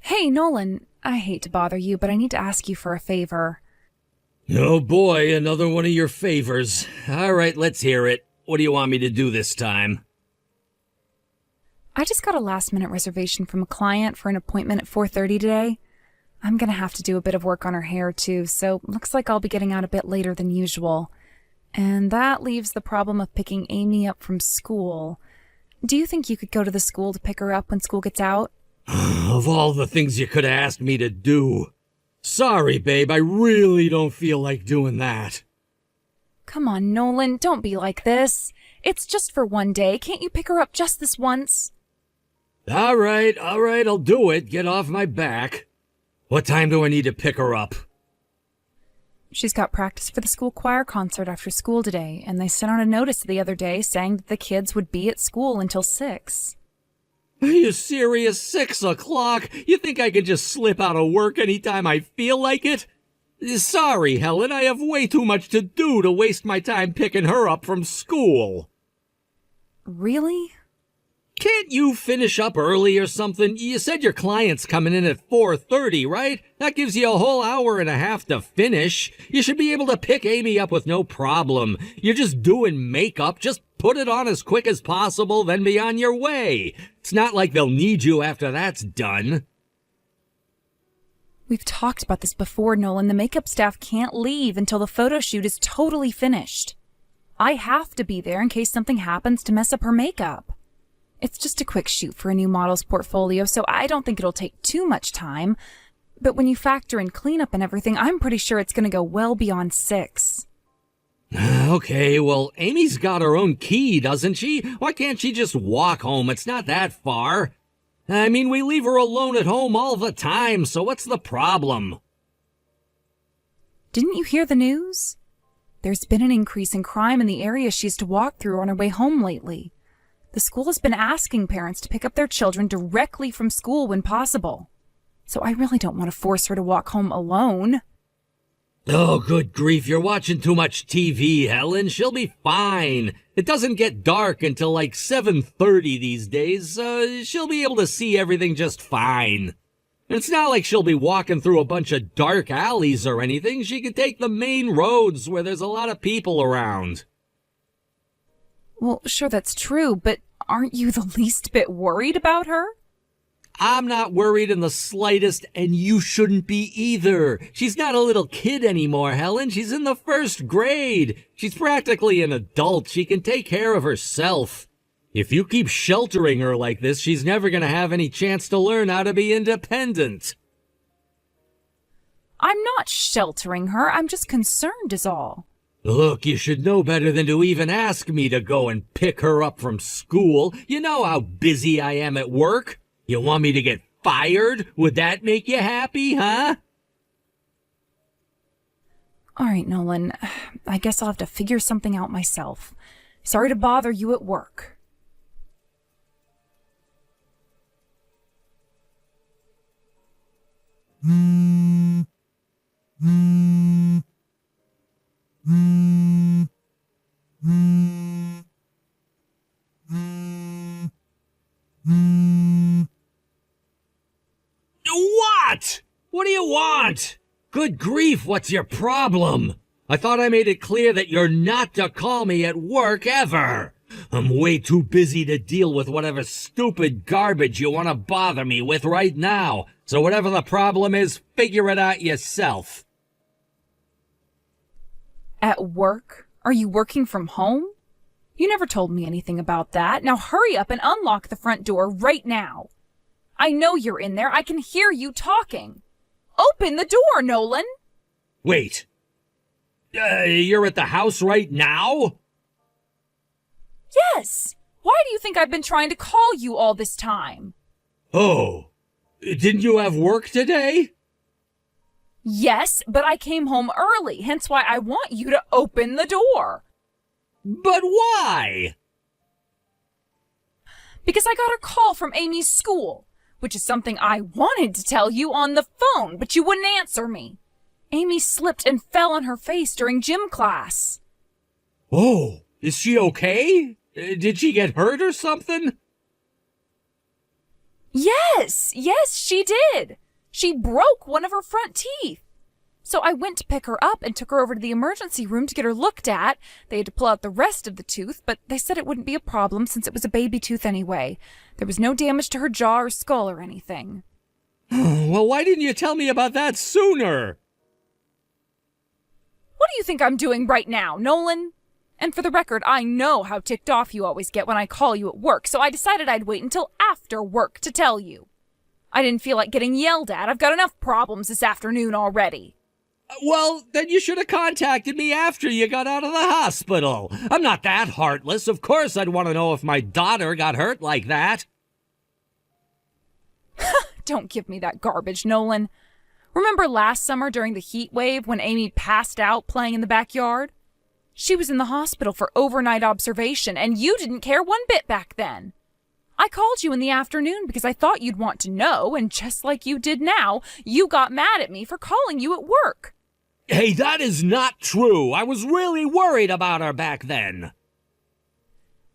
Hey, Nolan, I hate to bother you, but I need to ask you for a favor. Oh boy, another one of your favors. Alright, let's hear it. What do you want me to do this time? I just got a last-minute reservation from a client for an appointment at 4:30 today. I'm gonna have to do a bit of work on her hair, too, so looks like I'll be getting out a bit later than usual. And that leaves the problem of picking Amy up from school. Do you think you could go to the school to pick her up when school gets out? Of all the things you could have asked me to do. Sorry, babe, I really don't feel like doing that. Come on, Nolan, don't be like this. It's just for one day. Can't you pick her up just this once? Alright, I'll do it. Get off my back. What time do I need to pick her up? She's got practice for the school choir concert after school today, and they sent out a notice the other day saying that the kids would be at school until 6. Are you serious? 6 o'clock? You think I could just slip out of work anytime I feel like it? Sorry, Helen, I have way too much to do to waste my time picking her up from school. Really? Can't you finish up early or something? You said your client's coming in at 4:30, right? That gives you a whole hour and a half to finish. You should be able to pick Amy up with no problem. You're just doing makeup. Just put it on as quick as possible, then be on your way. It's not like they'll need you after that's done. We've talked about this before, Nolan. The makeup staff can't leave until the photo shoot is totally finished. I have to be there in case something happens to mess up her makeup. It's just a quick shoot for a new model's portfolio, so I don't think it'll take too much time. But when you factor in cleanup and everything, I'm pretty sure it's going to go well beyond 6. Okay, well, Amy's got her own key, doesn't she? Why can't she just walk home? It's not that far. I mean, we leave her alone at home all the time, so what's the problem? Didn't you hear the news? There's been an increase in crime in the area she has to walk through on her way home lately. The school has been asking parents to pick up their children directly from school when possible. So I really don't want to force her to walk home alone. Oh, good grief, you're watching too much TV, Helen. She'll be fine. It doesn't get dark until like 7:30 these days, so she'll be able to see everything just fine. It's not like she'll be walking through a bunch of dark alleys or anything. She can take the main roads where there's a lot of people around. Well, sure, that's true, but aren't you the least bit worried about her? I'm not worried in the slightest, and you shouldn't be either. She's not a little kid anymore, Helen. She's in the 1st grade. She's practically an adult. She can take care of herself. If you keep sheltering her like this, she's never going to have any chance to learn how to be independent. I'm not sheltering her. I'm just concerned is all. Look, you should know better than to even ask me to go and pick her up from school. You know how busy I am at work. You want me to get fired? Would that make you happy, huh? All right, Nolan. I guess I'll have to figure something out myself. Sorry to bother you at work. What? What do you want? Good grief, what's your problem? I thought I made it clear that you're not to call me at work ever. I'm way too busy to deal with whatever stupid garbage you want to bother me with right now. So whatever the problem is, figure it out yourself. At work? Are you working from home? You never told me anything about that. Now hurry up and unlock the front door right now. I know you're in there. I can hear you talking. Open the door, Nolan. Wait. You're at the house right now? Yes. Why do you think I've been trying to call you all this time? Oh. Didn't you have work today? Yes, but I came home early, hence why I want you to open the door. But why? Because I got a call from Amy's school, which is something I wanted to tell you on the phone, but you wouldn't answer me. Amy slipped and fell on her face during gym class. Oh, is she okay? Did she get hurt or something? Yes, she did. She broke one of her front teeth. So I went to pick her up and took her over to the emergency room to get her looked at. They had to pull out the rest of the tooth, but they said it wouldn't be a problem since it was a baby tooth anyway. There was no damage to her jaw or skull or anything. Well, why didn't you tell me about that sooner? What do you think I'm doing right now, Nolan? And for the record, I know how ticked off you always get when I call you at work, so I decided I'd wait until after work to tell you. I didn't feel like getting yelled at. I've got enough problems this afternoon already. Well, then you should have contacted me after you got out of the hospital. I'm not that heartless. Of course I'd want to know if my daughter got hurt like that. Don't give me that garbage, Nolan. Remember last summer during the heat wave when Amy passed out playing in the backyard? She was in the hospital for overnight observation, and you didn't care one bit back then. I called you in the afternoon because I thought you'd want to know, and just like you did now, you got mad at me for calling you at work. Hey, that is not true. I was really worried about her back then.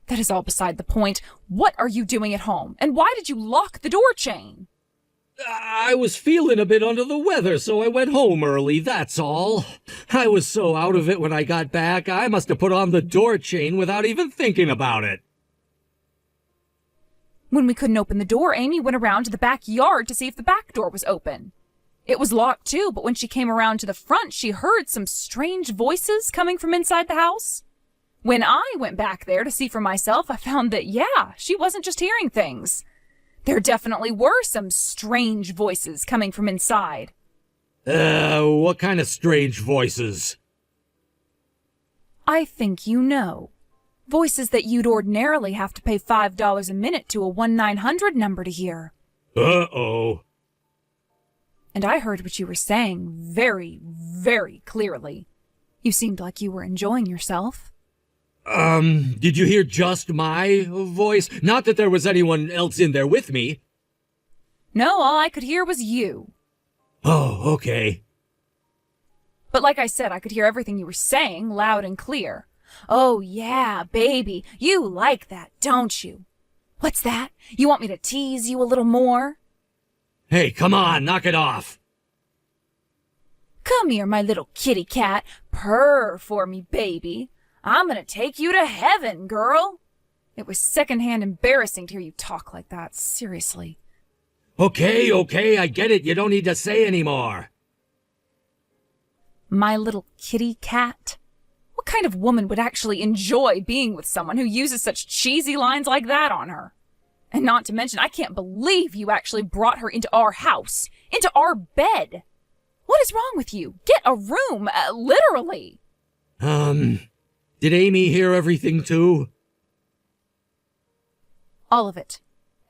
That is all beside the point. What are you doing at home, and why did you lock the door chain? I was feeling a bit under the weather, so I went home early, that's all. I was so out of it when I got back, I must have put on the door chain without even thinking about it. When we couldn't open the door, Amy went around to the backyard to see if the back door was open. It was locked too, but when she came around to the front, she heard some strange voices coming from inside the house. When I went back there to see for myself, I found that, she wasn't just hearing things. There definitely were some strange voices coming from inside. What kind of strange voices? I think you know. Voices that you'd ordinarily have to pay $5 a minute to a 1-900 number to hear. Uh-oh. And I heard what you were saying very, very clearly. You seemed like you were enjoying yourself. Did you hear just my voice? Not that there was anyone else in there with me. No, all I could hear was you. Oh, okay. But like I said, I could hear everything you were saying loud and clear. Oh, yeah, baby, you like that, don't you? What's that? You want me to tease you a little more? Hey, come on, knock it off. Come here, my little kitty cat. Purr for me, baby. I'm gonna take you to heaven, girl. It was secondhand embarrassing to hear you talk like that, seriously. Okay, I get it. You don't need to say anymore. My little kitty cat? What kind of woman would actually enjoy being with someone who uses such cheesy lines like that on her? And not to mention, I can't believe you actually brought her into our house, into our bed. What is wrong with you? Get a room, literally. Did Amy hear everything too? All of it.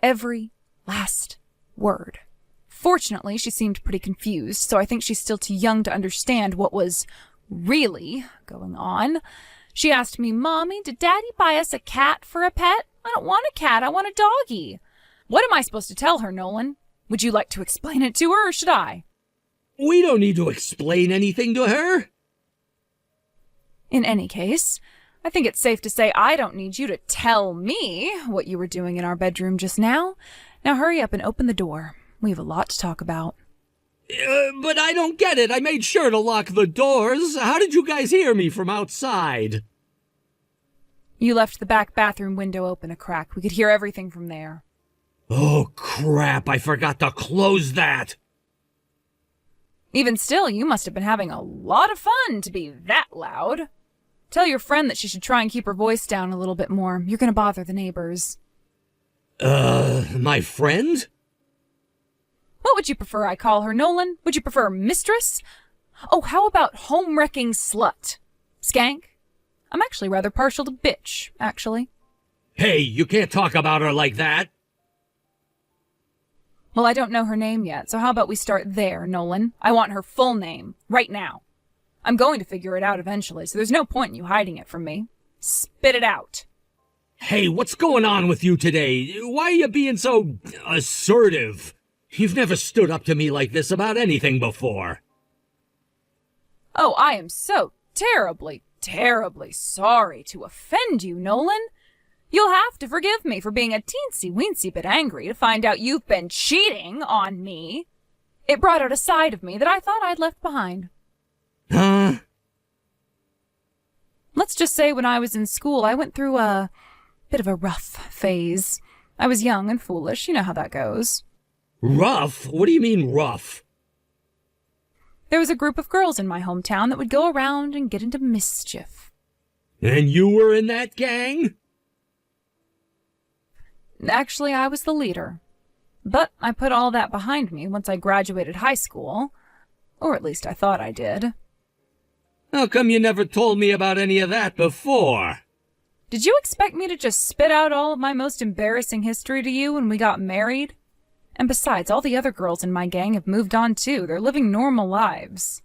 Every last word. Fortunately, she seemed pretty confused, so I think she's still too young to understand what was really going on. She asked me, Mommy, did Daddy buy us a cat for a pet? I don't want a cat, I want a doggy. What am I supposed to tell her, Nolan? Would you like to explain it to her, or should I? We don't need to explain anything to her. In any case, I think it's safe to say I don't need you to tell me what you were doing in our bedroom just now. Now hurry up and open the door. We have a lot to talk about. But I don't get it. I made sure to lock the doors. How did you guys hear me from outside? You left the back bathroom window open a crack. We could hear everything from there. Oh, crap. I forgot to close that. Even still, you must have been having a lot of fun to be that loud. Tell your friend that she should try and keep her voice down a little bit more. You're going to bother the neighbors. My friend? What would you prefer I call her, Nolan? Would you prefer mistress? Oh, how about home-wrecking slut? Skank? I'm actually rather partial to bitch, actually. Hey, you can't talk about her like that. Well, I don't know her name yet, so how about we start there, Nolan? I want her full name, right now. I'm going to figure it out eventually, so there's no point in you hiding it from me. Spit it out. Hey, what's going on with you today? Why are you being so assertive? You've never stood up to me like this about anything before. Oh, I am so terribly, terribly sorry to offend you, Nolan. You'll have to forgive me for being a teensy-weensy bit angry to find out you've been cheating on me. It brought out a side of me that I thought I'd left behind. Huh? Let's just say when I was in school, I went through a bit of a rough phase. I was young and foolish. You know how that goes. Rough? What do you mean rough? There was a group of girls in my hometown that would go around and get into mischief. And you were in that gang? Actually, I was the leader. But I put all that behind me once I graduated high school. Or at least I thought I did. How come you never told me about any of that before? Did you expect me to just spit out all of my most embarrassing history to you when we got married? And besides, all the other girls in my gang have moved on too. They're living normal lives.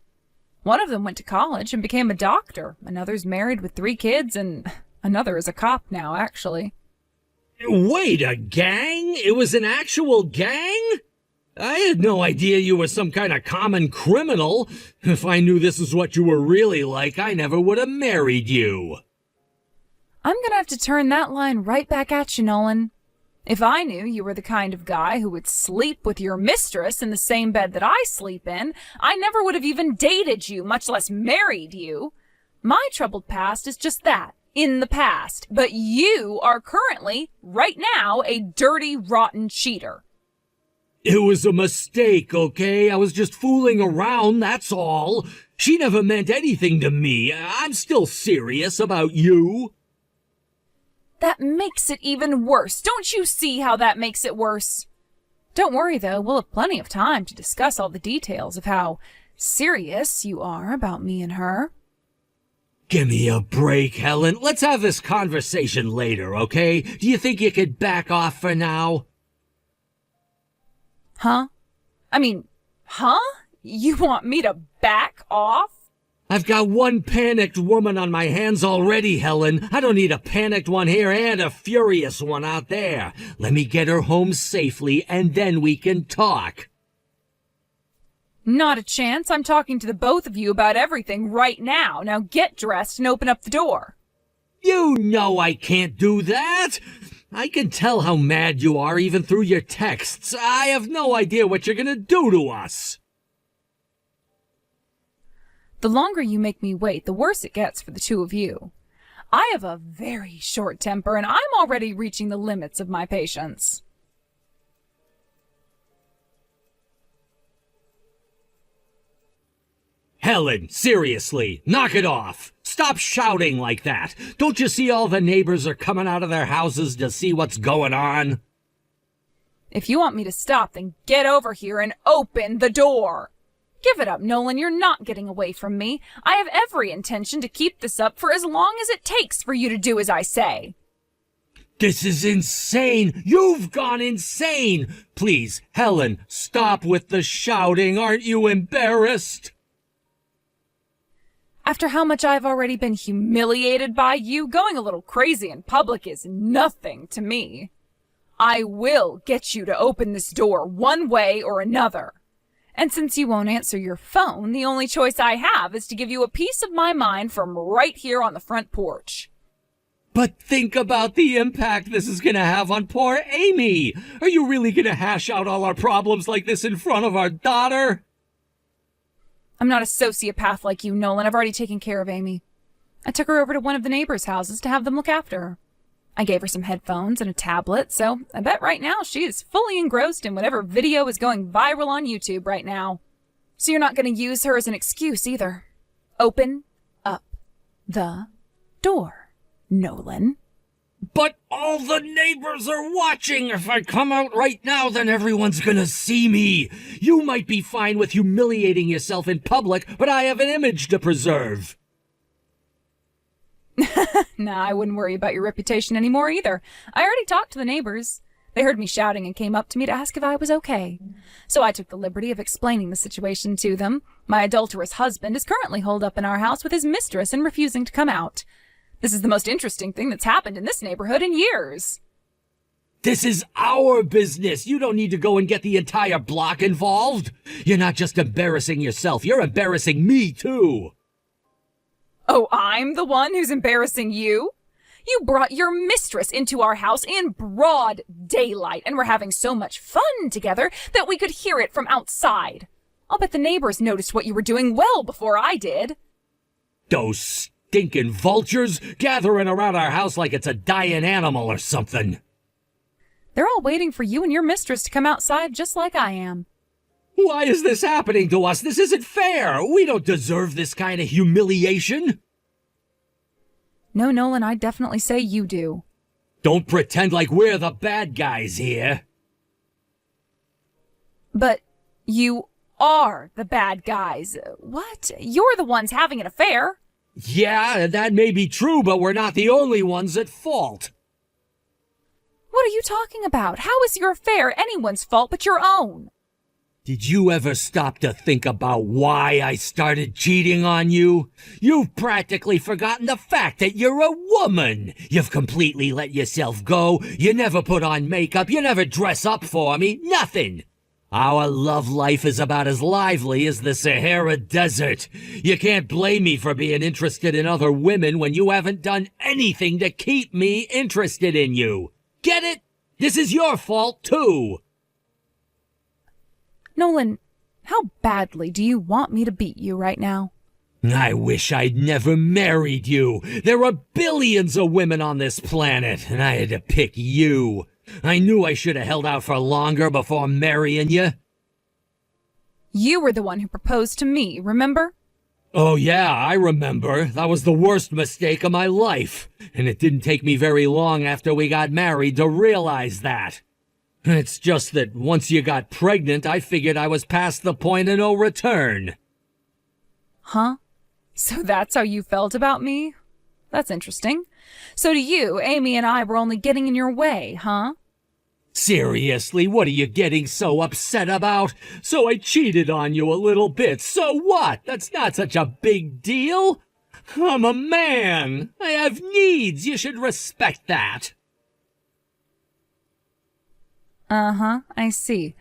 One of them went to college and became a doctor. Another's married with 3 kids, and another is a cop now, actually. Wait, a gang? It was an actual gang? I had no idea you were some kind of common criminal. If I knew this is what you were really like, I never would have married you. I'm gonna have to turn that line right back at you, Nolan. If I knew you were the kind of guy who would sleep with your mistress in the same bed that I sleep in, I never would have even dated you, much less married you. My troubled past is just that, in the past. But you are currently, right now, a dirty, rotten cheater. It was a mistake, okay? I was just fooling around, that's all. She never meant anything to me. I'm still serious about you. That makes it even worse. Don't you see how that makes it worse? Don't worry, though. We'll have plenty of time to discuss all the details of how serious you are about me and her. Give me a break, Helen. Let's have this conversation later, okay? Do you think you could back off for now? Huh? You want me to back off? I've got one panicked woman on my hands already, Helen. I don't need a panicked one here and a furious one out there. Let me get her home safely, and then we can talk. Not a chance. I'm talking to the both of you about everything right now. Now get dressed and open up the door. You know I can't do that. I can tell how mad you are even through your texts. I have no idea what you're gonna do to us. The longer you make me wait, the worse it gets for the two of you. I have a very short temper, and I'm already reaching the limits of my patience. Helen, seriously, knock it off. Stop shouting like that. Don't you see all the neighbors are coming out of their houses to see what's going on? If you want me to stop, then get over here and open the door. Give it up, Nolan. You're not getting away from me. I have every intention to keep this up for as long as it takes for you to do as I say. This is insane. You've gone insane. Please, Helen, stop with the shouting. Aren't you embarrassed? After how much I've already been humiliated by you, going a little crazy in public is nothing to me. I will get you to open this door one way or another. And since you won't answer your phone, the only choice I have is to give you a piece of my mind from right here on the front porch. But think about the impact this is going to have on poor Amy. Are you really going to hash out all our problems like this in front of our daughter? I'm not a sociopath like you, Nolan. I've already taken care of Amy. I took her over to one of the neighbors' houses to have them look after her. I gave her some headphones and a tablet, so I bet right now she is fully engrossed in whatever video is going viral on YouTube right now. So you're not going to use her as an excuse either. Open up the door, Nolan. But all the neighbors are watching. If I come out right now, then everyone's gonna see me. You might be fine with humiliating yourself in public, but I have an image to preserve. Nah, I wouldn't worry about your reputation anymore either. I already talked to the neighbors. They heard me shouting and came up to me to ask if I was okay. So I took the liberty of explaining the situation to them. My adulterous husband is currently holed up in our house with his mistress and refusing to come out. This is the most interesting thing that's happened in this neighborhood in years. This is our business. You don't need to go and get the entire block involved. You're not just embarrassing yourself, you're embarrassing me too. Oh, I'm the one who's embarrassing you? You brought your mistress into our house in broad daylight, and we're having so much fun together that we could hear it from outside. I'll bet the neighbors noticed what you were doing well before I did. Those stinking vultures gathering around our house like it's a dying animal or something. They're all waiting for you and your mistress to come outside just like I am. Why is this happening to us? This isn't fair. We don't deserve this kind of humiliation. No, Nolan, I'd definitely say you do. Don't pretend like we're the bad guys here. But you are the bad guys. What? You're the ones having an affair. Yeah, that may be true, but we're not the only ones at fault. What are you talking about? How is your affair anyone's fault but your own? Did you ever stop to think about why I started cheating on you? You've practically forgotten the fact that you're a woman. You've completely let yourself go. You never put on makeup. You never dress up for me. Nothing. Our love life is about as lively as the Sahara Desert. You can't blame me for being interested in other women when you haven't done anything to keep me interested in you. Get it? This is your fault, too. Nolan, how badly do you want me to beat you right now? I wish I'd never married you. There are billions of women on this planet, and I had to pick you. I knew I should have held out for longer before marrying you. You were the one who proposed to me, remember? Oh yeah, I remember. That was the worst mistake of my life. And it didn't take me very long after we got married to realize that. It's just that once you got pregnant, I figured I was past the point of no return. Huh? So that's how you felt about me? That's interesting. So to you, Amy and I were only getting in your way, huh? Seriously, what are you getting so upset about? So I cheated on you a little bit. So what? That's not such a big deal. I'm a man. I have needs. You should respect that. Uh-huh, I see.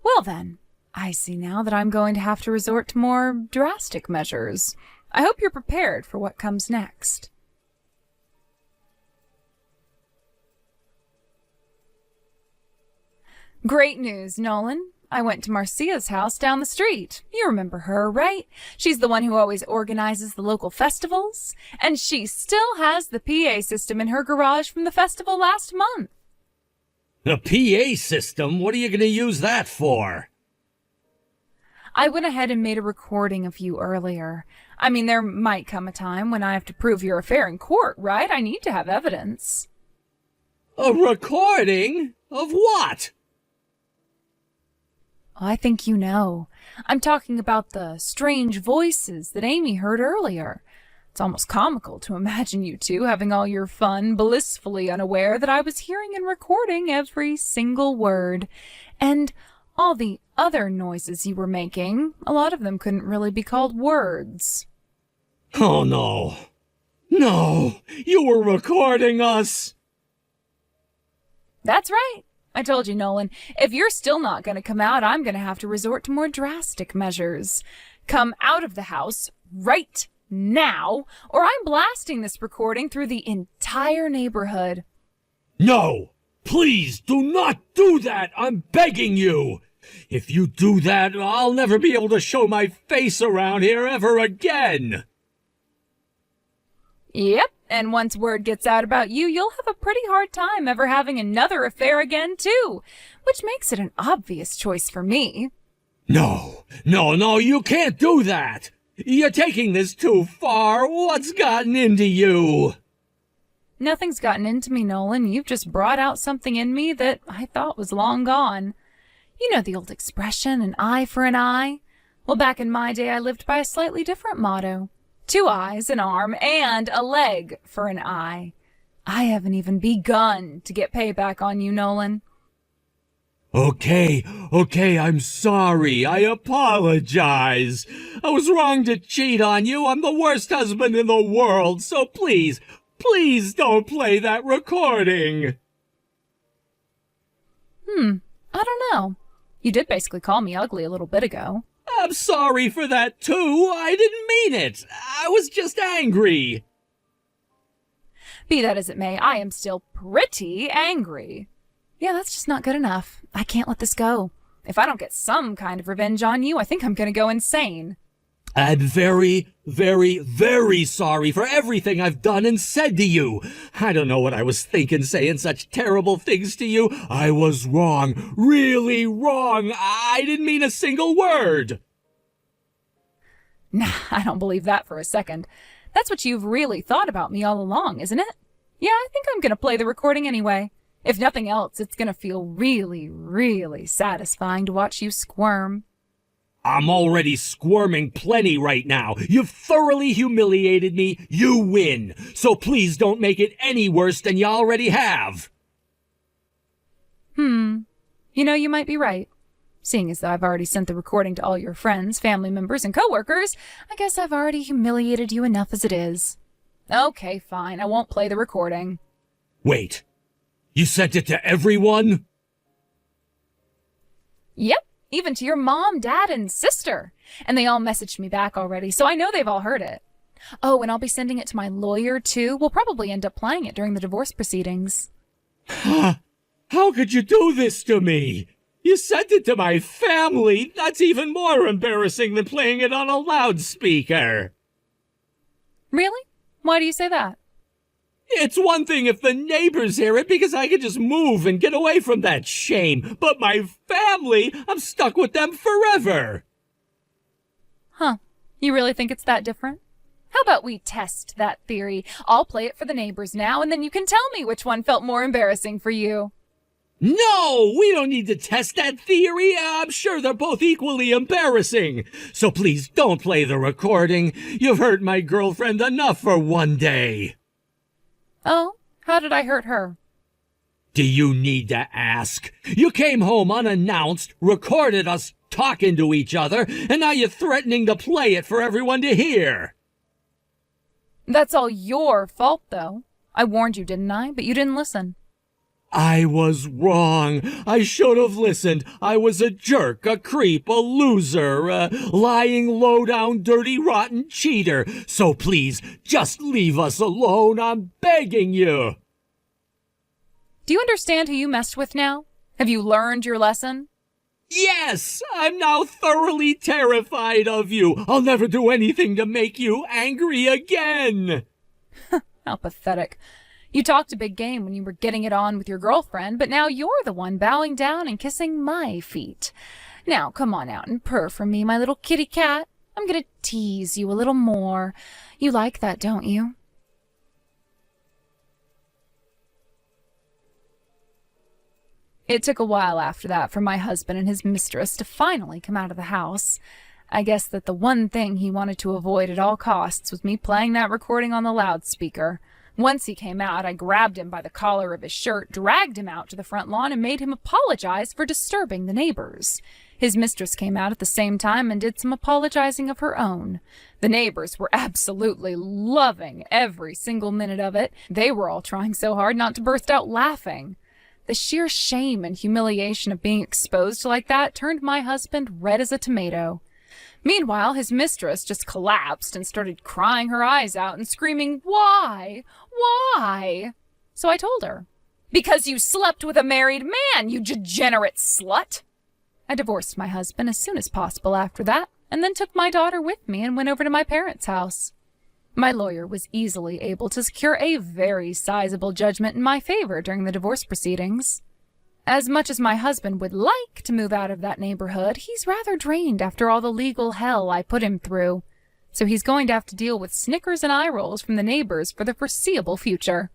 Well then, I see now that I'm going to have to resort to more drastic measures. I hope you're prepared for what comes next. Great news, Nolan. I went to Marcia's house down the street. You remember her, right? She's the one who always organizes the local festivals. And she still has the PA system in her garage from the festival last month. The PA system? What are you going to use that for? I went ahead and made a recording of you earlier. I mean, there might come a time when I have to prove your affair in court, right? I need to have evidence. A recording? Of what? I think you know. I'm talking about the strange voices that Amy heard earlier. It's almost comical to imagine you two having all your fun, blissfully unaware that I was hearing and recording every single word. And all the other noises you were making, a lot of them couldn't really be called words. Oh no. No, you were recording us. That's right. I told you, Nolan, if you're still not going to come out, I'm going to have to resort to more drastic measures. Come out of the house right now, or I'm blasting this recording through the entire neighborhood. No! Please, do not do that! I'm begging you! If you do that, I'll never be able to show my face around here ever again! Yep, and once word gets out about you, you'll have a pretty hard time ever having another affair again, too, which makes it an obvious choice for me. No, you can't do that! You're taking this too far. What's gotten into you? Nothing's gotten into me, Nolan. You've just brought out something in me that I thought was long gone. You know the old expression, an eye for an eye? Well, back in my day, I lived by a slightly different motto. 2 eyes, an arm, and a leg for an eye. I haven't even begun to get payback on you, Nolan. Okay, I'm sorry. I apologize. I was wrong to cheat on you. I'm the worst husband in the world, so please don't play that recording. I don't know. You did basically call me ugly a little bit ago. I'm sorry for that, too. I didn't mean it. I was just angry. Be that as it may, I am still pretty angry. Yeah, that's just not good enough. I can't let this go. If I don't get some kind of revenge on you, I think I'm gonna go insane. I'm very, very, very sorry for everything I've done and said to you. I don't know what I was thinking saying such terrible things to you. I was wrong, really wrong. I didn't mean a single word. Nah, I don't believe that for a second. That's what you've really thought about me all along, isn't it? Yeah, I think I'm gonna play the recording anyway. If nothing else, it's gonna feel really, really satisfying to watch you squirm. I'm already squirming plenty right now. You've thoroughly humiliated me. You win. So please don't make it any worse than you already have. You know, you might be right. Seeing as though I've already sent the recording to all your friends, family members, and coworkers, I guess I've already humiliated you enough as it is. Okay, fine. I won't play the recording. Wait. You sent it to everyone? Yep. Even to your mom, dad, and sister. And they all messaged me back already, so I know they've all heard it. Oh, and I'll be sending it to my lawyer, too. We'll probably end up playing it during the divorce proceedings. How could you do this to me? You sent it to my family. That's even more embarrassing than playing it on a loudspeaker. Really? Why do you say that? It's one thing if the neighbors hear it because I could just move and get away from that shame. But my family, I'm stuck with them forever. Huh. You really think it's that different? How about we test that theory? I'll play it for the neighbors now, and then you can tell me which one felt more embarrassing for you. No, we don't need to test that theory. I'm sure they're both equally embarrassing. So please don't play the recording. You've hurt my girlfriend enough for one day. Oh, how did I hurt her? Do you need to ask? You came home unannounced, recorded us talking to each other, and now you're threatening to play it for everyone to hear. That's all your fault, though. I warned you, didn't I? But you didn't listen. I was wrong. I should have listened. I was a jerk, a creep, a loser, a lying, low-down, dirty, rotten cheater. So please, just leave us alone. I'm begging you. Do you understand who you messed with now? Have you learned your lesson? Yes, I'm now thoroughly terrified of you. I'll never do anything to make you angry again. How pathetic. You talked a big game when you were getting it on with your girlfriend, but now you're the one bowing down and kissing my feet. Now, come on out and purr for me, my little kitty cat. I'm gonna tease you a little more. You like that, don't you? It took a while after that for my husband and his mistress to finally come out of the house. I guess that the one thing he wanted to avoid at all costs was me playing that recording on the loudspeaker. Once he came out, I grabbed him by the collar of his shirt, dragged him out to the front lawn, and made him apologize for disturbing the neighbors. His mistress came out at the same time and did some apologizing of her own. The neighbors were absolutely loving every single minute of it. They were all trying so hard not to burst out laughing. The sheer shame and humiliation of being exposed like that turned my husband red as a tomato. Meanwhile, his mistress just collapsed and started crying her eyes out and screaming, "Why? Why?" So I told her, "Because you slept with a married man, you degenerate slut." I divorced my husband as soon as possible after that, and then took my daughter with me and went over to my parents' house. My lawyer was easily able to secure a very sizable judgment in my favor during the divorce proceedings. As much as my husband would like to move out of that neighborhood, he's rather drained after all the legal hell I put him through. So he's going to have to deal with snickers and eye rolls from the neighbors for the foreseeable future.